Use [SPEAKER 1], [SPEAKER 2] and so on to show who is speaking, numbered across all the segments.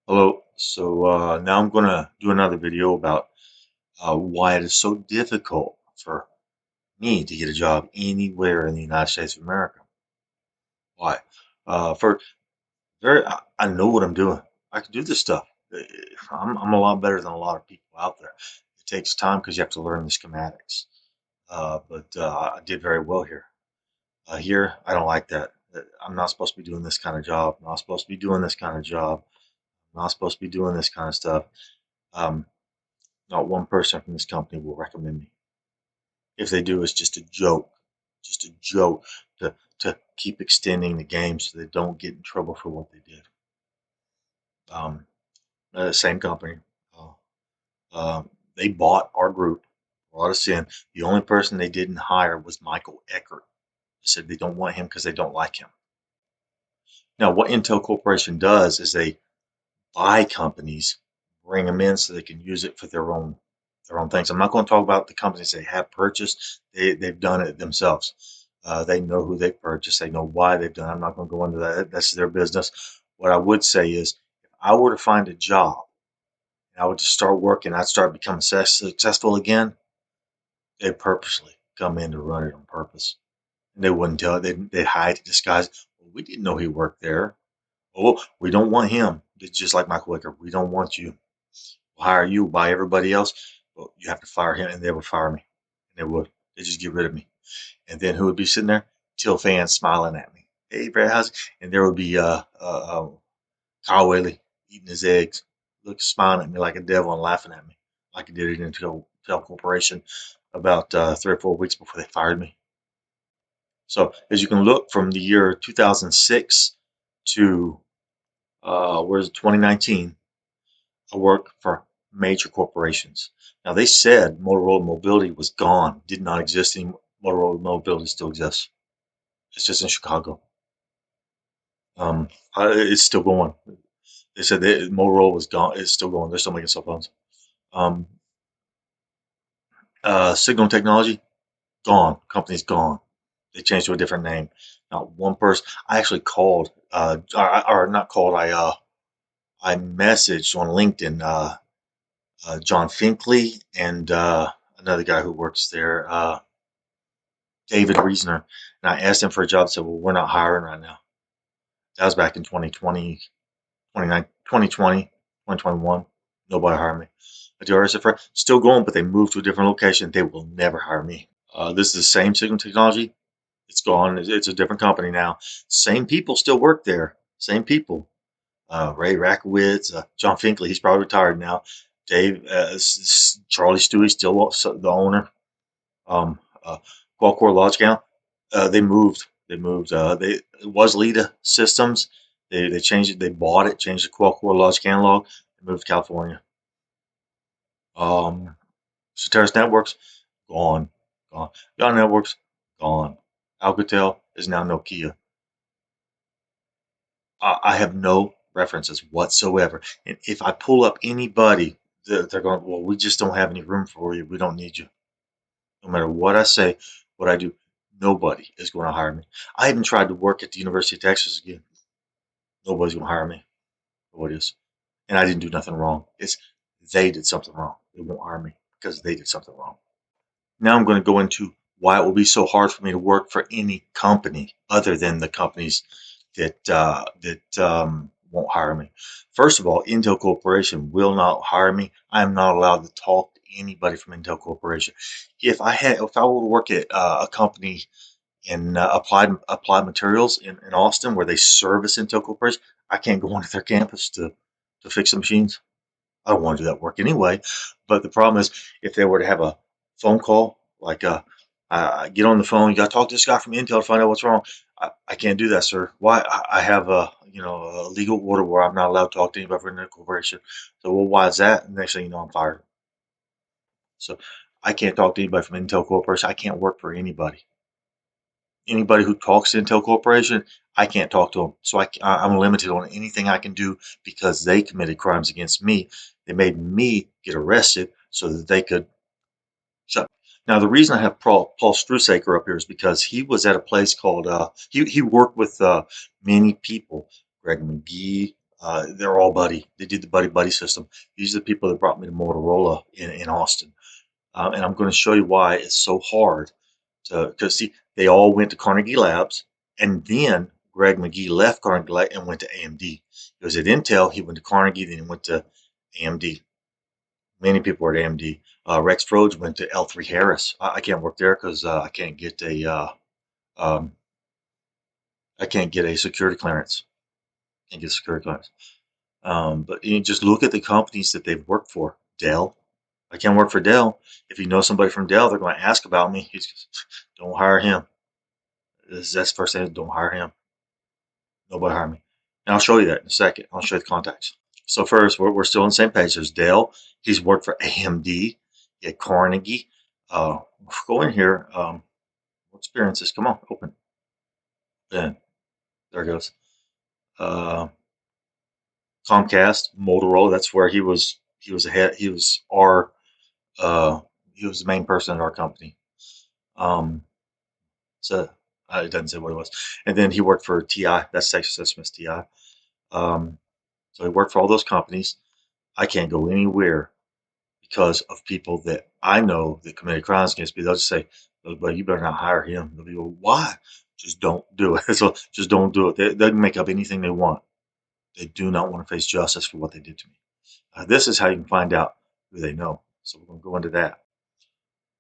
[SPEAKER 1] Hello. So now I'm going to do another video about why it is so difficult for me to get a job anywhere in the United States of America. Why? For very, I know what I'm doing. I can do this stuff. Uh, I'm a lot better than a lot of people out there. It takes time because you have to learn the schematics. But I did very well here. Here, I don't like that. I'm not supposed to be doing this kind of job. I'm not supposed to be doing this kind of job. I'm not supposed to be doing this kind of stuff. Um, Not one person from this company will recommend me. If they do, it's just a joke to keep extending the game so they don't get in trouble for what they did. Um, Same company. Uh, they bought our group, brought us in. The only person they didn't hire was Michael Eckert. They said they don't want him because they don't like him. Now, what Intel Corporation does is they buy companies, bring them in so they can use it for their own things. I'm not going to talk about the companies they have purchased. They've done it themselves. They know who they purchased. They know why they've done it. I'm not going to go into that. That's their business. What I would say is, if I were to find a job and I would just start working, I'd start becoming successful again. They'd purposely come in to run it on purpose, and they wouldn't tell it. They'd hide, disguise. Well, we didn't know he worked there. Oh, we don't want him. It's just like Michael Wicker. We don't want you. We'll hire you, buy everybody else. Well, you have to fire him, and they would fire me. And they would. They just get rid of me. And then who would be sitting there? Till fans smiling at me. Hey, Brad, how's it? And there would be Kyle Whaley eating his eggs, look smiling at me like a devil and laughing at me, like he did it Intel Corporation about 3 or 4 weeks before they fired me. So as you can look from the year 2006 to where's 2019, I work for major corporations. Now, they said Motorola Mobility was gone, did not exist anymore. Motorola Mobility still exists. It's just in Chicago. It's still going. They said that Motorola was gone. It's still going. They're still making cell phones. Um, Signal Technology, gone. Company's gone. They changed to a different name. Not one person. I actually called, or not called. I messaged on LinkedIn John Finkley and another guy who works there, David Reasoner, and I asked him for a job. Said, "Well, we're not hiring right now." That was back in 2020, 2020, 2021. Nobody hired me. I do RSF for still going, but they moved to a different location. They will never hire me. This is the same Signal Technology. It's gone. It's a different company now. Same people still work there. Same people. Ray Rakowitz, John Finkley. He's probably retired now. Dave, Charlie Stewie, still the owner. Uh, Qualcomm Logic. They moved. They moved. They It was Lita Systems. They changed it. They bought it. Changed the Qualcomm Logic Analog. They moved to California. Um, Soteris Networks, gone, gone. Yaw Networks, gone. Alcatel is now Nokia. I have no references whatsoever. And if I pull up anybody, they're going, well, we just don't have any room for you. We don't need you. No matter what I say, what I do, nobody is going to hire me. I even tried to work at the University of Texas again. Nobody's going to hire me. Nobody is. And I didn't do nothing wrong. It's they did something wrong. They won't hire me because they did something wrong. Now I'm going to go into why it will be so hard for me to work for any company other than the companies that won't hire me. First of all, Intel Corporation will not hire me. I am not allowed to talk to anybody from Intel Corporation. If I were to work at a company in applied materials in Austin where they service Intel Corporation, I can't go onto their campus to fix the machines. I don't want to do that work anyway. But the problem is, if they were to have a phone call, like get on the phone, you got to talk to this guy from Intel to find out what's wrong. I can't do that, sir. Why? I have a legal order where I'm not allowed to talk to anybody from the corporation. So, well, why is that? And next thing you know, I'm fired. So I can't talk to anybody from Intel Corporation. I can't work for anybody. Anybody who talks to Intel Corporation, I can't talk to them. So I'm limited on anything I can do because they committed crimes against me. They made me get arrested so that they could shut. Now, the reason I have Paul Strusaker up here is because he was at a place called, he worked with many people, Greg McGee, They're all buddy. They did the buddy system. These are the people that brought me to Motorola in Austin. And I'm going to show you why it's so hard to, because see, they all went to Carnegie Labs, and then Greg McGee left Carnegie Lab and went to AMD. He was at Intel, he went to Carnegie, then he went to AMD. Many people were at AMD. Rex Froge went to L3 Harris. I can't work there because um, I can't get a security clearance. Can't get a security clearance. But you just look at the companies that they've worked for. Dell. I can't work for Dell. If you know somebody from Dell, they're going to ask about me. Don't hire him. That's the first thing. Don't hire him. Nobody hire me. And I'll show you that in a second. I'll show you the contacts. So first, we're still on the same page. There's Dell. He's worked for AMD. At Carnegie. Go in here. What experiences? Come on, open. Yeah, there it goes. Uh, Comcast, Motorola. That's where he was. He was ahead. He was our. Uh, he was the main person at our company. Um, so it doesn't say what it was. And then he worked for TI. That's Texas Instruments TI. Um, so he worked for all those companies. I can't go anywhere because of people that I know that committed crimes against me. They'll just say, "But you better not hire him." They'll be, "Well, why?" Just don't do it. So just don't do it. They can make up anything they want. They do not want to face justice for what they did to me. This is how you can find out who they know. So we're going to go into that.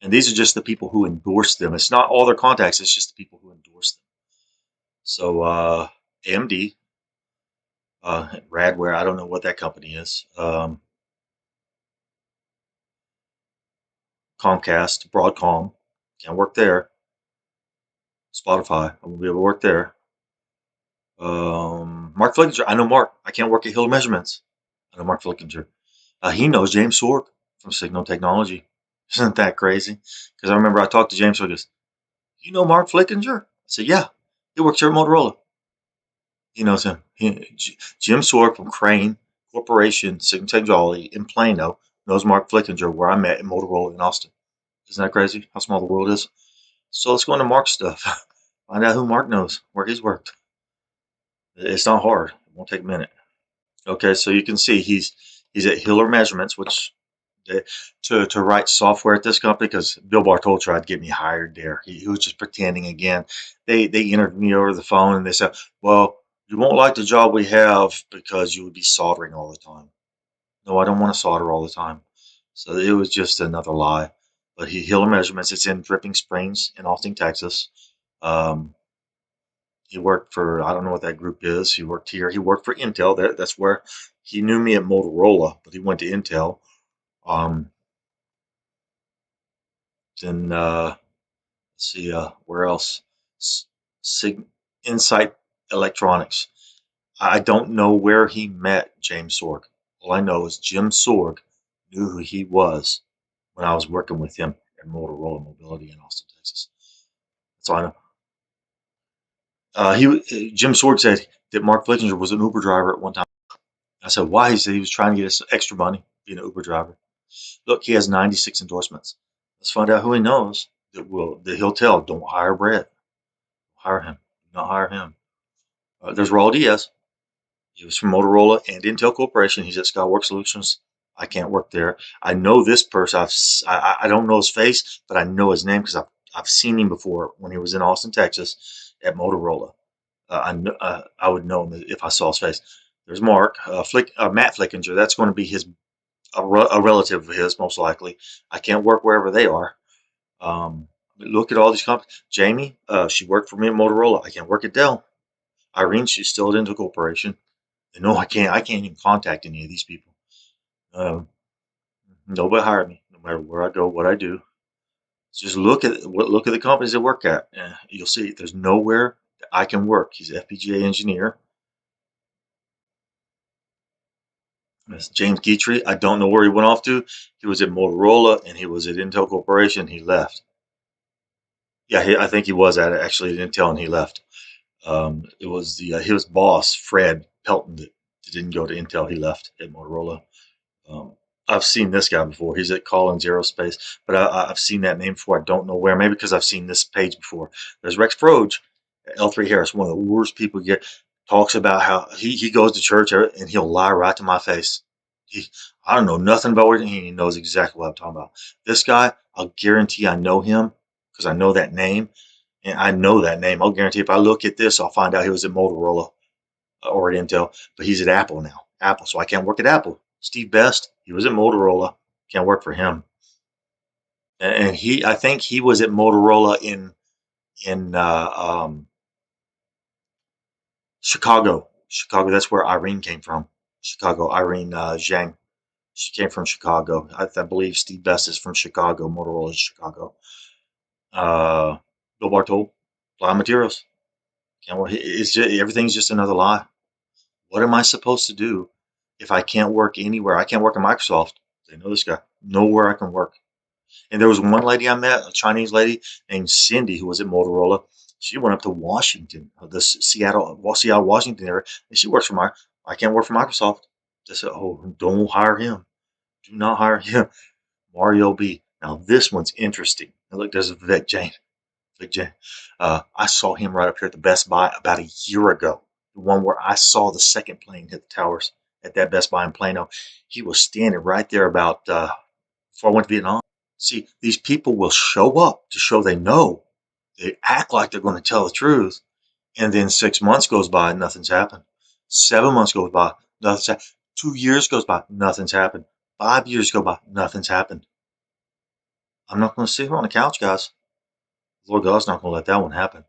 [SPEAKER 1] And these are just the people who endorse them. It's not all their contacts. It's just the people who endorse them. So AMD, Radware, I don't know what that company is. Comcast, Broadcom, can't work there. Spotify, I won't be able to work there. Mark Flickinger, I know Mark. I can't work at Hill Measurements. I know Mark Flickinger. He knows James Sorg from Signal Technology. Isn't that crazy? Because I remember I talked to James Sorg. He goes, "You know Mark Flickinger?" I said, "Yeah. He works here at Motorola." He knows him. Jim Sorg from Crane Corporation, Signal Technology in Plano, knows Mark Flickinger, where I met in Motorola in Austin. Isn't that crazy? How small the world is. So let's go into Mark's stuff. Find out who Mark knows, where he's worked. It's not hard. It won't take a minute. Okay, so you can see he's at Hiller Measurements, which to write software at this company because Bill Bartol tried to get me hired there. He was just pretending again. They interviewed me over the phone and they said, "Well, you won't like the job we have because you would be soldering all the time." No, I don't want to solder all the time. So it was just another lie. But Hiller Measurements, it's in Dripping Springs in Austin, Texas. Um, he worked for, I don't know what that group is. He worked here. He worked for Intel. That's where he knew me at Motorola, but he went to Intel. Um, then let's see, where else? Sig Insight Electronics. I don't know where he met James Sorg. All I know is Jim Sorg knew who he was when I was working with him at Motorola Mobility in Austin, Texas. That's all I know. Jim Sorg said that Mark Flickinger was an Uber driver at one time. I said, "Why?" He said he was trying to get us extra money being an Uber driver. Look, he has 96 endorsements. Let's find out who he knows that he'll tell. Don't hire Brett. Hire him. Do not hire him. There's Raul Diaz. He was from Motorola and Intel Corporation. He's at Skywork Solutions. I can't work there. I know this person. I don't know his face, but I know his name because I've seen him before when he was in Austin, Texas, at Motorola. I would know him if I saw his face. There's Mark Matt Flickinger. That's going to be a relative of his, most likely. I can't work wherever they are. Look at all these companies. Jamie, she worked for me at Motorola. I can't work at Dell. Irene, she's still at Intel Corporation. No, I can't. I can't even contact any of these people. Um, Nobody hired me, no matter where I go, what I do. Just look at the companies I work at. You'll see there's nowhere that I can work. He's an FPGA engineer. That's James Guitry. I don't know where he went off to. He was at Motorola and he was at Intel Corporation. He left. Yeah, I think he was at actually at Intel and he left. It was his boss, Fred Pelton, that didn't go to Intel. He left at Motorola. Um, I've seen this guy before. He's at Collins Aerospace, but I've seen that name before. I don't know where. Maybe because I've seen this page before. There's Rex Froge at L3 Harris, one of the worst people you get. talks about how he goes to church and he'll lie right to my face. He, I don't know nothing about what he knows exactly what I'm talking about. This guy, I'll guarantee I know him because I know that name. And I know that name. I'll guarantee if I look at this, I'll find out he was at Motorola or at Intel, but he's at Apple now. Apple, so I can't work at Apple. Steve Best, he was at Motorola. Can't work for him. And I think he was at Motorola in Chicago. Chicago. That's where Irene came from. Chicago. Irene Zhang. She came from Chicago. I believe Steve Best is from Chicago. Motorola is Chicago. Uh, Bill Bartol, Lie Materials. Can't work. It's just, everything's just another lie. What am I supposed to do if I can't work anywhere? I can't work at Microsoft. They know this guy. Nowhere I can work. And there was one lady I met, a Chinese lady named Cindy, who was at Motorola. She went up to Washington, the Seattle, Washington area, and she works for my. I can't work for Microsoft. They said, "Oh, don't hire him. Do not hire him." Mario B. Now this one's interesting. Now look, there's Vic Jane. Vic Jane. I saw him right up here at the Best Buy about a year ago. The one where I saw the second plane hit the towers at that Best Buy in Plano. He was standing right there about before I went to Vietnam. See, these people will show up to show they know. They act like they're going to tell the truth. And then 6 months goes by, and nothing's happened. 7 months goes by, nothing's happened. 2 years goes by, nothing's happened. 5 years go by, nothing's happened. I'm not going to sit here on the couch, guys. Lord God's not going to let that one happen.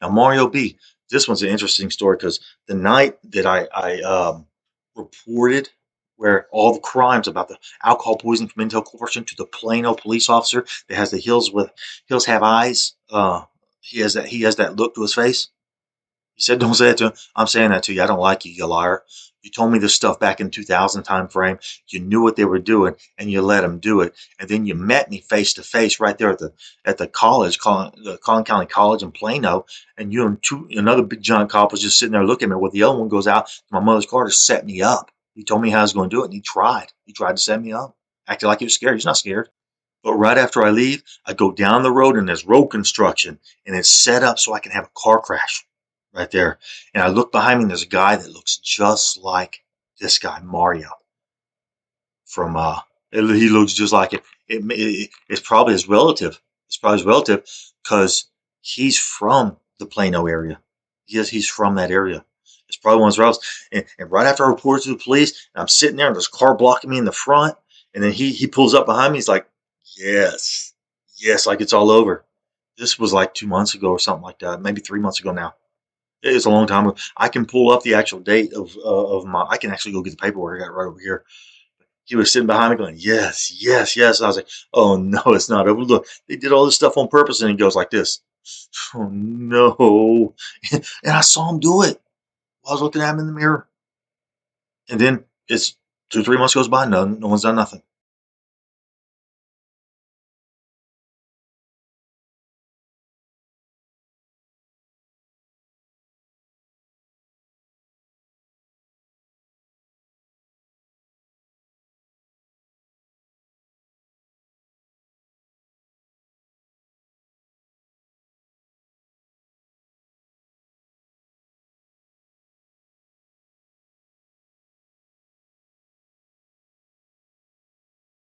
[SPEAKER 1] Now, Mario B, this one's an interesting story because the night that I reported where all the crimes about the alcohol poisoning from Intel Corporation to the Plano police officer that has the hills have eyes. He has that look to his face. He said, "Don't say that to him." I'm saying that to you. I don't like you, you liar. You told me this stuff back in 2000 time frame. You knew what they were doing, and you let them do it. And then you met me face to face right there at the college, the Collin County College in Plano. And you and another big giant cop was just sitting there looking at me. With the other one goes out to my mother's car to set me up. He told me how I was going to do it, and he tried. He tried to set me up, acting like he was scared. He's not scared. But right after I leave, I go down the road and there's road construction and it's set up so I can have a car crash right there. And I look behind me and there's a guy that looks just like this guy, Mario, from he looks just like it. It's probably his relative. It's probably his relative because he's from the Plano area. Yes, he's from that area. It's probably one of his relatives. And right after I reported to the police, and I'm sitting there and there's a car blocking me in the front, and then he pulls up behind me. He's like, "Yes, yes," like it's all over. This was like 2 months ago or something like that, maybe 3 months ago now. It's a long time ago. I can pull up the actual date of my. I can actually go get the paperwork. I got it right over here. He was sitting behind me going, "Yes, yes, yes." I was like, "Oh no, it's not over. Look, they did all this stuff on purpose." And he goes like this. Oh no! And I saw him do it while I was looking at him in the mirror. And then it's 2, 3 months goes by. No one's done nothing.